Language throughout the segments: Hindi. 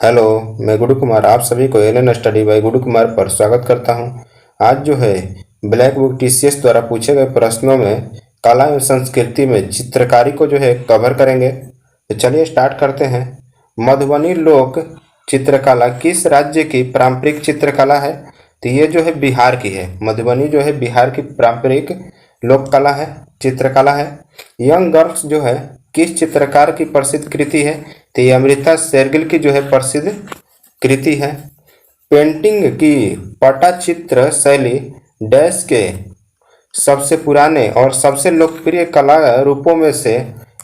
हेलो। मैं गुरु कुमार आप सभी को एन स्टडी बाय गुरु कुमार पर स्वागत करता हूं। आज जो है ब्लैक बुक टीसीएस द्वारा पूछे गए प्रश्नों में कला एवं संस्कृति में चित्रकारी को जो है कवर करेंगे। तो चलिए स्टार्ट करते हैं। मधुबनी लोक चित्रकला किस राज्य की पारंपरिक चित्रकला है? तो ये जो है बिहार की है। मधुबनी जो है बिहार की पारंपरिक लोक कला है, चित्रकला है। यंग गर्ल्स जो है किस चित्रकार की प्रसिद्ध कृति है? तो ये अमृता शेरगिल की जो है प्रसिद्ध कृति है। पेंटिंग की पटचित्र शैली डैश के सबसे पुराने और सबसे लोकप्रिय कला रूपों में से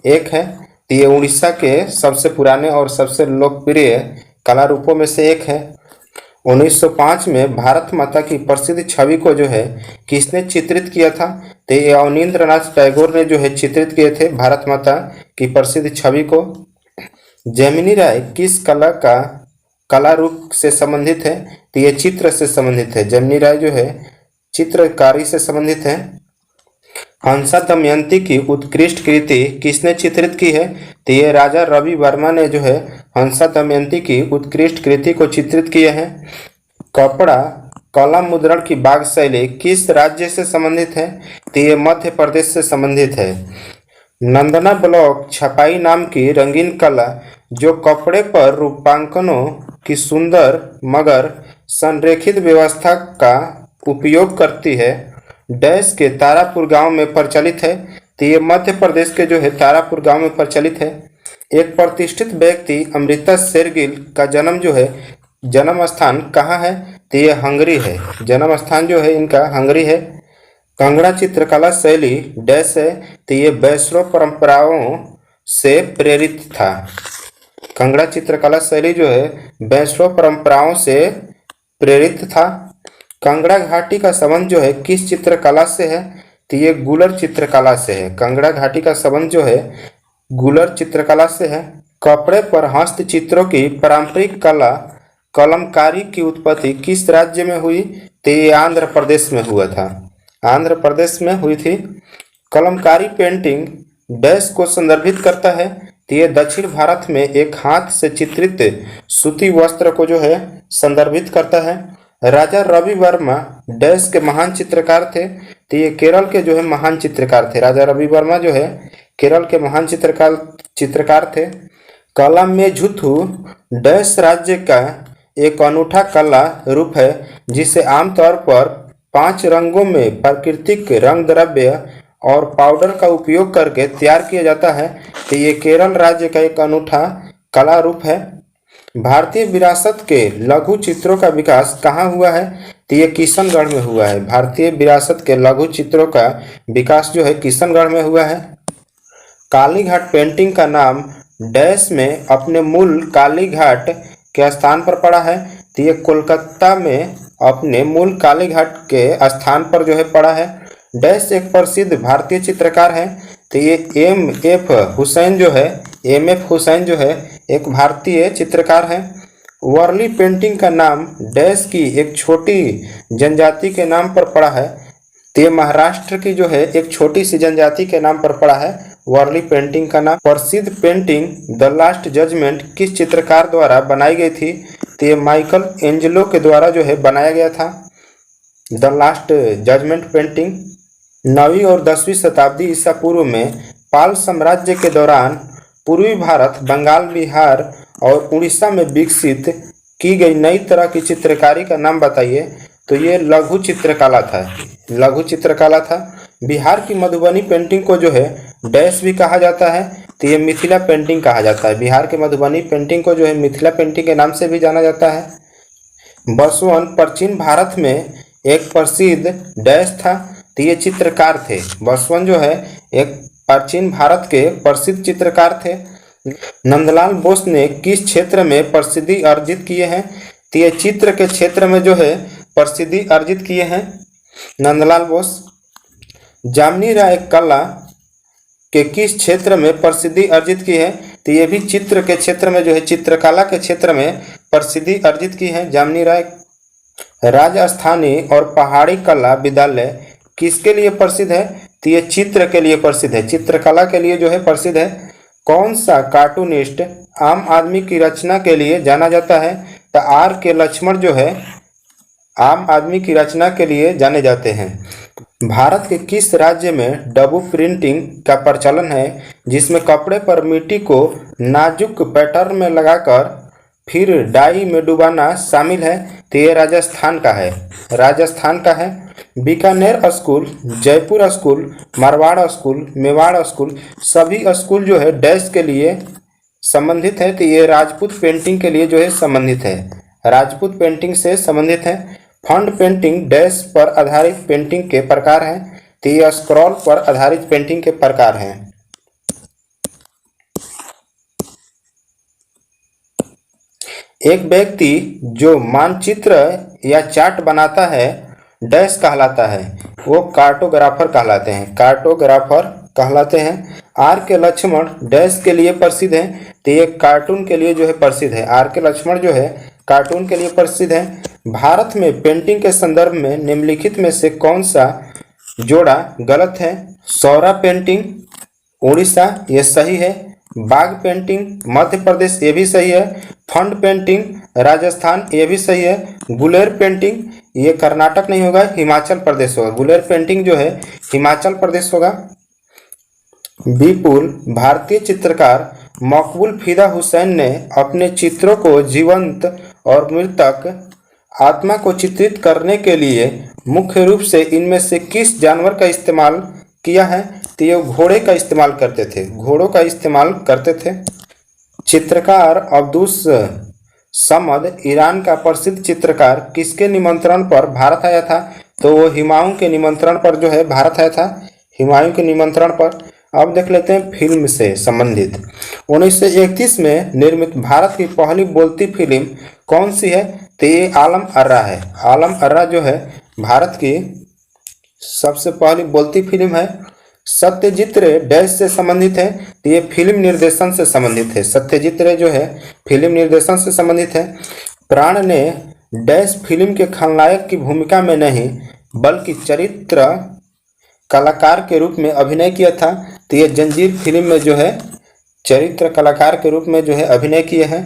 एक है। तो ये उड़ीसा के सबसे पुराने और सबसे लोकप्रिय कला रूपों में से एक है। 1905 में भारत माता की प्रसिद्ध छवि को जो है किसने चित्रित किया था? तो ये अवनींद्रनाथ टैगोर ने जो है चित्रित किए थे भारत माता की प्रसिद्ध छवि को। जेमिनी राय किस कला रूप से संबंधित है? तो ये चित्र से संबंधित है। जेमिनी राय जो है चित्रकारी से संबंधित है। हंसा दमयंती की उत्कृष्ट कृति किसने चित्रित की है? तो ये राजा रवि वर्मा ने जो है हंसा दमयंती की उत्कृष्ट कृति को चित्रित किए हैं। कपड़ा कला मुद्रण की बाग शैली किस राज्य से संबंधित है? तो ये मध्य प्रदेश से संबंधित है। नंदना ब्लॉक छपाई नाम की रंगीन कला जो कपड़े पर रूपांकनों की सुंदर मगर संरेखित व्यवस्था का उपयोग करती है, डैश के तारापुर गांव में प्रचलित है। तो ये मध्य प्रदेश के जो है तारापुर गांव में प्रचलित है। एक प्रतिष्ठित व्यक्ति अमृता शेरगिल का जन्म स्थान कहाँ है? तो ये हंगरी है। जन्म स्थान जो है इनका हंगरी है। कांगड़ा चित्रकला शैली डैश है। तो ये वैष्णव परंपराओं से प्रेरित था। कांगड़ा चित्रकला शैली जो है वैष्णव परंपराओं से प्रेरित था। कांगड़ा घाटी का संबंध जो है किस चित्रकला से है? तो ये गुलर चित्रकला से है। कांगड़ा घाटी का संबंध जो है गुलर चित्रकला से है। कपड़े पर हस्तचित्रों की पारंपरिक कला कलमकारी की उत्पत्ति किस राज्य में हुई? तो ये आंध्र प्रदेश में हुआ था। आंध्र प्रदेश में हुई थी। कलमकारी पेंटिंग डैश को संदर्भित करता है। तो ये दक्षिण भारत में एक हाथ से चित्रित सूती वस्त्र को जो है संदर्भित करता है। राजा रवि वर्मा डैश के महान चित्रकार थे। तो ये केरल के जो है महान चित्रकार थे। राजा रवि वर्मा जो है केरल के महान चित्रकार थे। कलामेझुथु डैश राज्य का एक अनूठा कला रूप है जिसे आमतौर पर 5 रंगों में प्राकृतिक रंग द्रव्य और पाउडर का उपयोग करके तैयार किया जाता है। तो ये केरल राज्य का एक अनूठा कला रूप है। भारतीय विरासत के लघु चित्रों का विकास कहाँ हुआ है? तो ये किशनगढ़ में हुआ है। भारतीय विरासत के लघु चित्रों का विकास जो है किशनगढ़ में हुआ है। कालीघाट पेंटिंग का नाम डैश में अपने मूल कालीघाट के स्थान पर पड़ा है। तो ये कोलकाता में अपने मूल कालीघाट के स्थान पर जो है पड़ा है। डैश एक प्रसिद्ध भारतीय चित्रकार है। तो ये एम.एफ. हुसैन जो है एक भारतीय चित्रकार है। वर्ली पेंटिंग का नाम डैश की एक छोटी जनजाति के नाम पर पड़ा है। तो ये महाराष्ट्र की जो है एक छोटी सी जनजाति के नाम पर पड़ा है वर्ली पेंटिंग का नाम। प्रसिद्ध पेंटिंग द लास्ट जजमेंट किस चित्रकार द्वारा बनाई गई थी? तो ये माइकल एंजेलो के द्वारा जो है बनाया गया था द लास्ट जजमेंट पेंटिंग। 9वीं और 10वीं शताब्दी ईसा पूर्व में पाल साम्राज्य के दौरान पूर्वी भारत, बंगाल, बिहार और उड़ीसा में विकसित की गई नई तरह की चित्रकारी का नाम बताइए। तो ये लघु चित्रकला था। बिहार की मधुबनी पेंटिंग को जो है डैश भी कहा जाता है। तो ये मिथिला पेंटिंग कहा जाता है। बिहार के मधुबनी पेंटिंग को जो है मिथिला पेंटिंग के नाम से भी जाना जाता है। बसवन प्राचीन भारत में एक प्रसिद्ध डैश था। तो ये चित्रकार थे। बसवन जो है एक प्राचीन भारत के प्रसिद्ध चित्रकार थे। नंदलाल बोस ने किस क्षेत्र में प्रसिद्धि अर्जित किए हैं? तो ये चित्र के क्षेत्र में जो है प्रसिद्धि अर्जित किए हैं नंदलाल बोस। जामिनी राय कला के किस क्षेत्र में प्रसिद्धि अर्जित की है? तो ये भी चित्र के क्षेत्र में जो है चित्रकला के क्षेत्र में प्रसिद्धि अर्जित की है जामिनी राय। राजस्थानी और पहाड़ी कला विद्यालय किसके लिए प्रसिद्ध है? तो ये चित्र के लिए प्रसिद्ध है, चित्रकला के लिए जो है प्रसिद्ध है। कौन सा कार्टूनिस्ट आम आदमी की रचना के लिए जाना जाता है? तो आर के लक्ष्मण जो है आम आदमी की रचना के लिए जाने जाते हैं। भारत के किस राज्य में डबू प्रिंटिंग का प्रचलन है, जिसमें कपड़े पर मिट्टी को नाजुक पैटर्न में लगाकर फिर डाई में डुबाना शामिल है? तो ये राजस्थान का है। राजस्थान का है। Bikaner school, Jaipur school, Marwar school, Mewar school, सभी स्कूल जो है डैश के लिए संबंधित है। तो ये राजपूत पेंटिंग के लिए जो है संबंधित है, राजपूत पेंटिंग से संबंधित है। फंड पेंटिंग डैश पर आधारित पेंटिंग के प्रकार हैं। तो ये स्क्रॉल पर आधारित पेंटिंग के प्रकार हैं। एक व्यक्ति जो मानचित्र या चार्ट बनाता है डैश कहलाता है, वो कार्टोग्राफर कहलाते हैं, कार्टोग्राफर कहलाते हैं। आर के लक्ष्मण डैश के लिए प्रसिद्ध है, तो ये कार्टून के लिए जो है प्रसिद्ध है। आर के लक्ष्मण जो है कार्टून के लिए प्रसिद्ध है। भारत में पेंटिंग के संदर्भ में निम्नलिखित में से कौन सा जोड़ा गलत है? सौरा पेंटिंग उड़ीसा, ये सही है। बाग पेंटिंग मध्य प्रदेश, ये भी सही है। फंड पेंटिंग राजस्थान, ये भी सही है। गुलेर पेंटिंग ये कर्नाटक नहीं होगा, हिमाचल प्रदेश होगा। गुलेर पेंटिंग जो है हिमाचल प्रदेश होगा। विपुल भारतीय चित्रकार मकबूल फिदा हुसैन ने अपने चित्रों को जीवंत और मृतक आत्मा को चित्रित करने के लिए मुख्य रूप से इनमें से किस जानवर का इस्तेमाल किया है? तो ये घोड़े का इस्तेमाल करते थे, घोड़ों का इस्तेमाल करते थे। चित्रकार अब्दुस समद ईरान का प्रसिद्ध चित्रकार किसके निमंत्रण पर भारत आया था? तो वो हुमायूं के निमंत्रण पर जो है भारत आया था, हुमायूं के निमंत्रण पर। अब देख लेते हैं फिल्म से संबंधित। 1931 में निर्मित भारत की पहली बोलती फिल्म कौन सी है? तो ये आलम अर्रा है। आलम अर्रा जो है भारत की सबसे पहली बोलती फिल्म है। सत्यजीत रे डैश से संबंधित है, तो ये फिल्म निर्देशन से संबंधित है। सत्यजीत रे जो है फिल्म निर्देशन से संबंधित है। प्राण ने डैश फिल्म के खलनायक की भूमिका में नहीं बल्कि चरित्र कलाकार के रूप में अभिनय किया था। तो ये जंजीर फिल्म में जो है चरित्र कलाकार के रूप में जो है अभिनय किए हैं।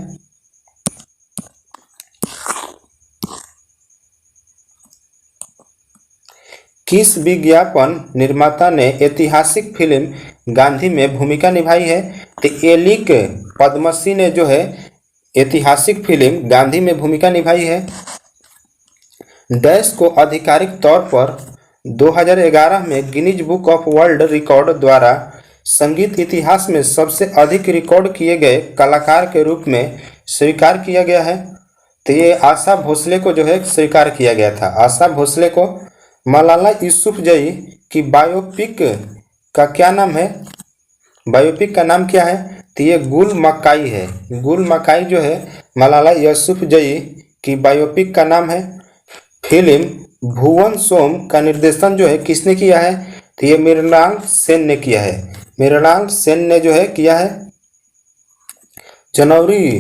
किस विज्ञापन निर्माता ने ऐतिहासिक फिल्म गांधी में भूमिका निभाई है? तो एलिक पद्मसी ने जो है ऐतिहासिक फिल्म गांधी में भूमिका निभाई है। डैश को आधिकारिक तौर पर 2011 में Guinness book of world record द्वारा संगीत इतिहास में सबसे अधिक रिकॉर्ड किए गए कलाकार के रूप में स्वीकार किया गया है। तो ये आशा भोसले को जो है स्वीकार किया गया था, आशा भोसले को। मलाला यूसुफजई की बायोपिक का क्या नाम है? बायोपिक का नाम क्या है? तो ये गुल मकाई है। गुल मकाई जो है मलाला यूसुफजई की बायोपिक का नाम है। फिल्म भुवन सोम का निर्देशन जो है किसने किया है? तो ये मृणाल सेन ने किया है। मृणाल सेन ने जो है किया है। जनवरी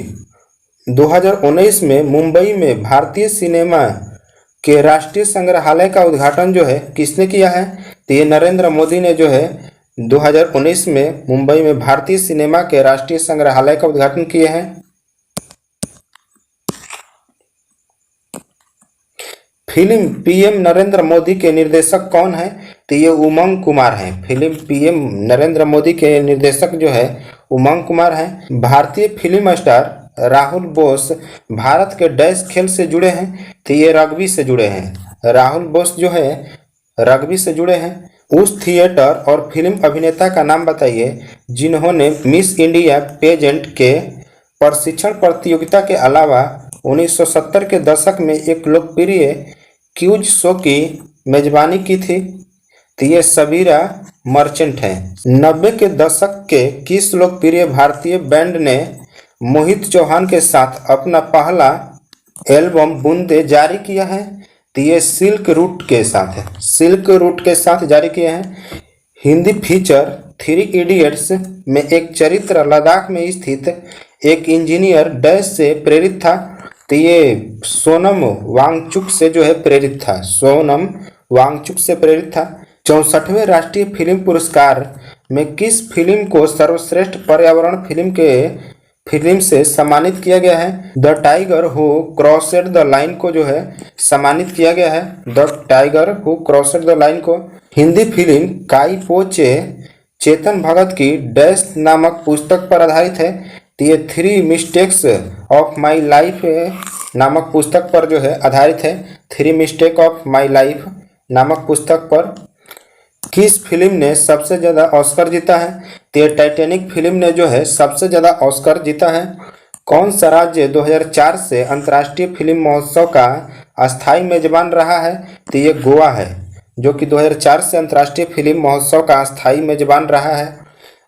2019 में मुंबई में भारतीय सिनेमा के राष्ट्रीय संग्रहालय का उद्घाटन जो है किसने किया है? तो ये नरेंद्र मोदी ने जो है 2019 में मुंबई में भारतीय सिनेमा के राष्ट्रीय संग्रहालय का उद्घाटन किए हैं। फिल्म पीएम नरेंद्र मोदी के निर्देशक कौन है? तो ये उमंग कुमार हैं। फिल्म पीएम नरेंद्र मोदी के निर्देशक जो है उमंग कुमार हैं। भारतीय फिल्म स्टार राहुल बोस भारत के डैश खेल से जुड़े हैं? तो ये रग्बी से जुड़े हैं। राहुल बोस जो है रग्बी से जुड़े हैं। उस थिएटर और फिल्म अभिनेता का नाम बताइए जिन्होंने मिस इंडिया पेजेंट के प्रशिक्षण प्रतियोगिता के अलावा 1970 के दशक में एक लोकप्रिय क्यूज शो की मेजबानी की थी। तो ये सबीरा मर्चेंट हैं। 90 के दशक के किस लोकप्रिय भारतीय बैंड ने मोहित चौहान के साथ अपना पहला एल्बम बूंदे जारी किया है? तो ये सिल्क रूट के साथ है, सिल्क रूट के साथ जारी किए हैं। हिंदी फीचर 3 इडियट्स में एक चरित्र लद्दाख में स्थित एक इंजीनियर डैश से प्रेरित था। तो ये सोनम वांगचुक से जो है प्रेरित था, सोनम वांगचुक से प्रेरित था। 64वें राष्ट्रीय फिल्म पुरस्कार में किस फिल्म को सर्वश्रेष्ठ पर्यावरण फिल्म से सम्मानित किया गया है? The tiger who crossed the line को जो है सम्मानित किया गया है। The tiger who crossed the line को हिंदी फिल्म काई पो चे चेतन भगत की डैश नामक पुस्तक पर आधारित है। तो ये 3 मिस्टेक्स ऑफ माई लाइफ नामक पुस्तक पर जो है आधारित है। 3 मिस्टेक ऑफ माई लाइफ नामक पुस्तक पर। किस फिल्म ने सबसे ज़्यादा ऑस्कर जीता है? तो ये टाइटैनिक फिल्म ने जो है सबसे ज़्यादा ऑस्कर जीता है। कौन सा राज्य 2004 से अंतर्राष्ट्रीय फिल्म महोत्सव का अस्थायी मेजबान रहा है? तो ये गोवा है, जो कि 2004 से अंतर्राष्ट्रीय फिल्म महोत्सव का अस्थायी मेजबान रहा है।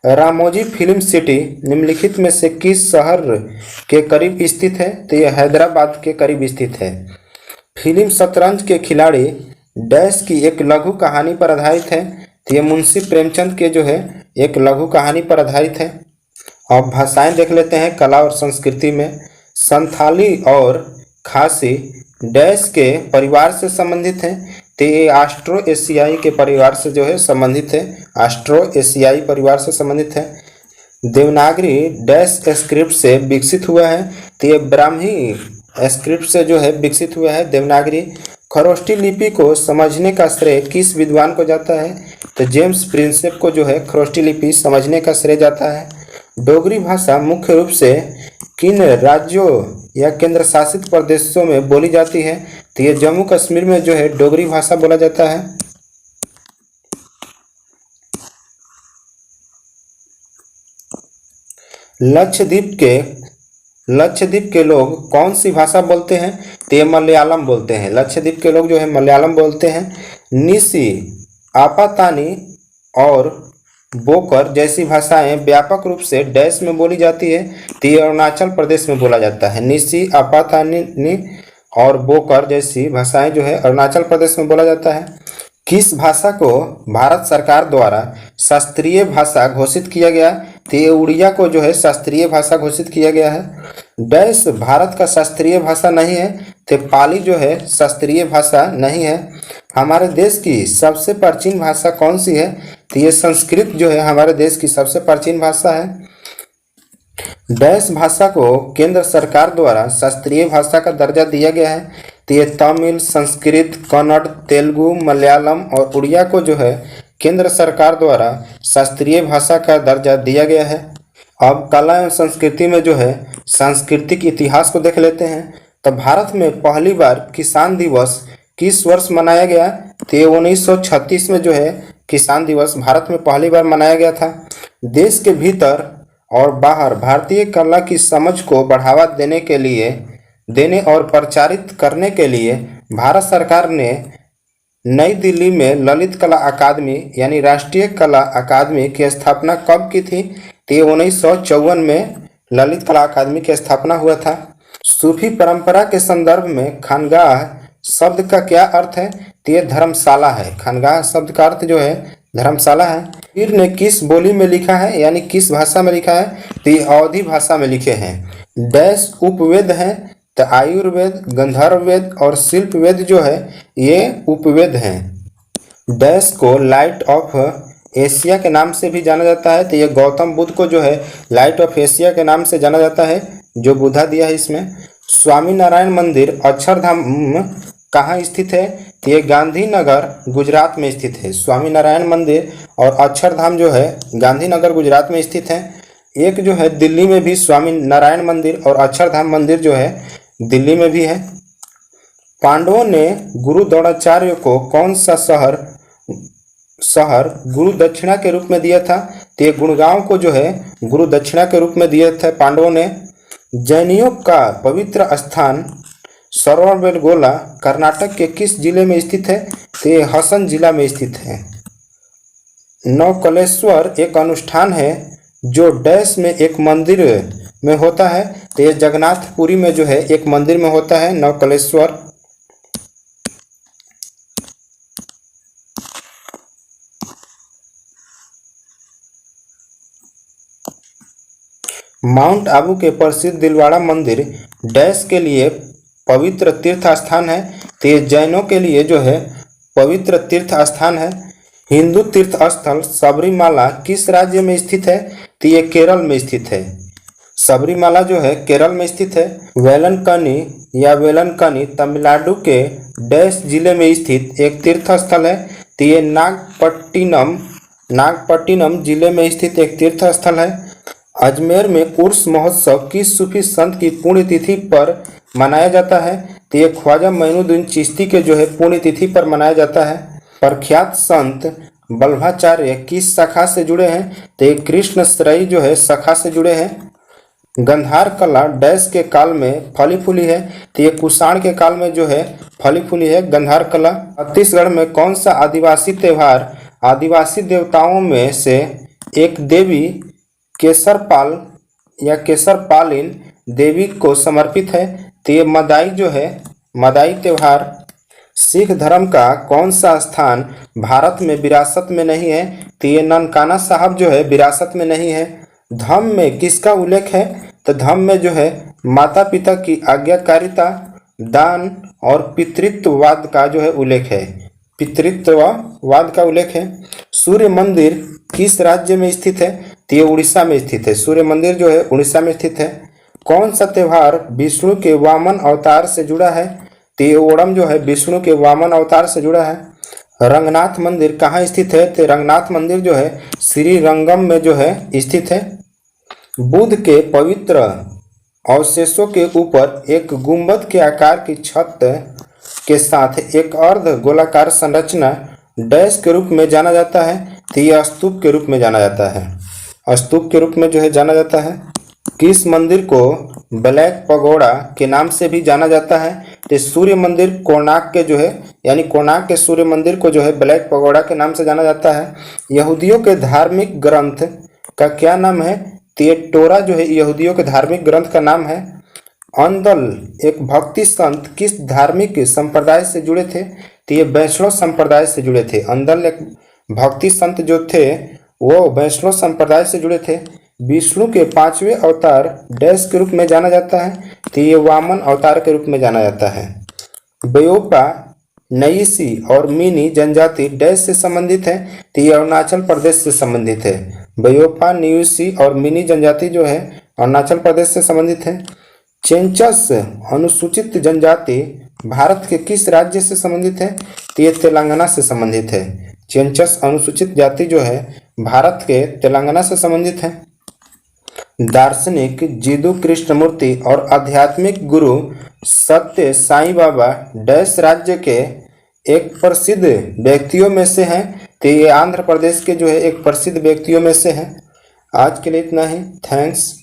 रामोजी फिल्म सिटी निम्नलिखित में से किस शहर के करीब स्थित है? तो यह हैदराबाद के करीब स्थित है। फिल्म शतरंज के खिलाड़ी डैश की एक लघु कहानी पर आधारित है। तो ये मुंशी प्रेमचंद के जो है एक लघु कहानी पर आधारित है। अब भाषाएं देख लेते हैं कला और संस्कृति में। संथाली और खासी डैश के परिवार से संबंधित हैं। तो ये ऑस्ट्रो एशियाई के परिवार से जो है संबंधित है। ऑस्ट्रो एशियाई परिवार से संबंधित है। देवनागरी डैश स्क्रिप्ट से विकसित हुआ है। तो ये ब्राह्मी स्क्रिप्ट से जो है विकसित हुआ है देवनागरी। खरोष्टी लिपि को समझने का श्रेय किस विद्वान को जाता है? तो जेम्स प्रिंसेप को जो है खरोष्टी लिपि समझने का श्रेय जाता है। डोगरी भाषा मुख्य रूप से किन राज्यों या केंद्र शासित प्रदेशों में बोली जाती है? तो ये जम्मू कश्मीर में जो है डोगरी भाषा बोला जाता है। लक्षद्वीप के लोग कौन सी भाषा बोलते हैं? तो ये मलयालम बोलते हैं। लक्षद्वीप के लोग जो है मलयालम बोलते हैं। निसी, आपातानी और बोकर जैसी भाषाएं व्यापक रूप से डैश में बोली जाती है। तो ये अरुणाचल प्रदेश में बोला जाता है। निसी, आपातानी और बोकर जैसी भाषाएं जो है अरुणाचल प्रदेश में बोला जाता है। किस भाषा को भारत सरकार द्वारा शास्त्रीय भाषा घोषित किया गया? तो ये उड़िया को जो है शास्त्रीय भाषा घोषित किया गया है। डैश भारत का शास्त्रीय भाषा नहीं है। तो पाली जो है शास्त्रीय भाषा नहीं है। हमारे देश की सबसे प्राचीन भाषा कौन सी है? तो ये संस्कृत जो है हमारे देश की सबसे प्राचीन भाषा है। डैश भाषा को केंद्र सरकार द्वारा शास्त्रीय भाषा का दर्जा दिया गया है। तो ये तमिल, संस्कृत, कन्नड़, तेलुगु, मलयालम और उड़िया को जो है केंद्र सरकार द्वारा शास्त्रीय भाषा का दर्जा दिया गया है। अब कला एवं संस्कृति में जो है सांस्कृतिक इतिहास को देख लेते हैं। तो भारत में पहली बार किसान दिवस किस वर्ष मनाया गया? तो 1936 में जो है किसान दिवस भारत में पहली बार मनाया गया था। देश के भीतर और बाहर भारतीय कला की समझ को बढ़ावा देने और प्रचारित करने के लिए भारत सरकार ने नई दिल्ली में ललित कला अकादमी यानी राष्ट्रीय कला अकादमी की स्थापना कब की थी? तो 1954 में ललित कला अकादमी की स्थापना हुआ था। सूफी परंपरा के संदर्भ में खानगाह शब्द का क्या अर्थ है? तो ये धर्मशाला है। खानगाह शब्द का अर्थ जो है धर्मशाला है। पीर ने किस बोली में लिखा है यानी किस भाषा में लिखा है? तो ये अवधी भाषा में लिखे हैं। डैश उपवेद हैं। तो आयुर्वेद, गंधर्व वेद और शिल्प वेद जो है ये उपवेद हैं। डैश को लाइट ऑफ एशिया के नाम से भी जाना जाता है। तो ये गौतम बुद्ध को जो है लाइट ऑफ एशिया के नाम से जाना जाता है, जो बुद्धा दिया है इसमें। स्वामी नारायण मंदिर अक्षरधाम कहाँ स्थित है? तो ये गांधीनगर गुजरात में स्थित है। स्वामी नारायण मंदिर और अक्षरधाम जो है गांधीनगर गुजरात में स्थित है। एक जो है दिल्ली में भी स्वामी नारायण मंदिर और अक्षरधाम मंदिर जो है दिल्ली में भी है। पांडवों ने गुरु द्रोणाचार्य को कौन सा शहर गुरु दक्षिणा के रूप में दिया था? तो ये गुड़गांव को जो है गुरु दक्षिणा के रूप में दिया था पांडवों ने। जैनियों का पवित्र स्थान श्रवणबेलगोला कर्नाटक के किस जिले में स्थित है? तो ये हसन जिला में स्थित है। नवकलेश्वर एक अनुष्ठान है जो डैश में एक मंदिर में होता है। तो ये जगन्नाथपुरी में जो है एक मंदिर में होता है नवकलेश्वर। माउंट आबू के प्रसिद्ध दिलवाड़ा मंदिर डैश के लिए पवित्र तीर्थ स्थान है। तो ये जैनों के लिए जो है पवित्र तीर्थ स्थान है। हिंदू तीर्थ स्थल सबरीमाला किस राज्य में स्थित है? तो ये केरल में स्थित है। सबरीमाला जो है केरल में स्थित है। वेलनकनी या वेलनकनी तमिलनाडु के डैश जिले में स्थित एक तीर्थ स्थल है। तो ये नागपट्टिनम जिले में स्थित एक तीर्थ स्थल है। अजमेर में उर्स महोत्सव किस सूफी संत की पुण्यतिथि पर मनाया जाता है? तो ये ख्वाजा मोइनुद्दीन चिश्ती के जो है पुण्यतिथि पर मनाया जाता है। प्रख्यात संत वल्लभाचार्य किस शाखा से जुड़े हैं? तो ये कृष्ण श्रेय जो है शाखा से जुड़े हैं। गंधार कला डैश के काल में फली फूली है? तो ये कुषाण के काल में जो है फली फूली है गंधार कला। छत्तीसगढ़ में कौन सा आदिवासी त्योहार आदिवासी देवताओं में से एक देवी केसरपाल या केसरपालिन देवी को समर्पित है? तो ये मदाई जो है मदाई त्योहार। सिख धर्म का कौन सा स्थान भारत में विरासत में नहीं है? तो ये ननकाना साहब जो है विरासत में नहीं है। धम्म में किसका उल्लेख है? तो धम्म में जो है माता पिता की आज्ञाकारिता, दान और पितृत्ववाद का जो है उल्लेख है। पितृत्ववाद का उल्लेख है। सूर्य मंदिर किस राज्य में स्थित है? तो ये उड़ीसा में स्थित है। सूर्य मंदिर जो है उड़ीसा में स्थित है। कौन सा त्योहार विष्णु के वामन अवतार से जुड़ा है? तो ये ओणम जो है विष्णु के वामन अवतार से जुड़ा है। रंगनाथ मंदिर कहाँ स्थित है? तो रंगनाथ मंदिर जो है श्रीरंगम में जो है स्थित है। बुद्ध के पवित्र अवशेषों के ऊपर एक गुंबद के आकार की छत के साथ एक अर्ध गोलाकार संरचना डैश के रूप में जाना जाता है? तो यह स्तूप के रूप में जाना जाता है। स्तूप के रूप में जो है जाना जाता है। किस मंदिर को ब्लैक पगोड़ा के नाम से भी जाना जाता है? तो सूर्य मंदिर कोणार्क के जो है यानी कोणार्क के सूर्य मंदिर को जो है ब्लैक पगोड़ा के नाम से जाना जाता है। यहूदियों के धार्मिक ग्रंथ का क्या नाम है? तो ये टोरा जो है यहूदियों के धार्मिक ग्रंथ का नाम है। अंदल एक भक्ति संत किस धार्मिक संप्रदाय से जुड़े थे? तो ये वैष्णव संप्रदाय से जुड़े थे। अंदल एक भक्ति संत जो थे वो वैष्णव संप्रदाय से जुड़े थे। विष्णु के 5वें अवतार डैश के रूप में जाना जाता है? तो ये वामन अवतार के रूप में जाना जाता है। बेयोपा नईसी और मिनी जनजाति डैश से संबंधित है? तो ये अरुणाचल प्रदेश से संबंधित है। बेयोपा न्यूसी और मिनी जनजाति जो है अरुणाचल प्रदेश से संबंधित है। चेंचस अनुसूचित जनजाति भारत के किस राज्य से संबंधित है? तो ये तेलंगाना से संबंधित है। चेंचस अनुसूचित जाति जो है भारत के तेलंगाना से संबंधित है। दार्शनिक जिदू कृष्णमूर्ति और आध्यात्मिक गुरु सत्य साईं बाबा डैश राज्य के एक प्रसिद्ध व्यक्तियों में से हैं? तो ये आंध्र प्रदेश के जो है एक प्रसिद्ध व्यक्तियों में से हैं। आज के लिए इतना ही। थैंक्स।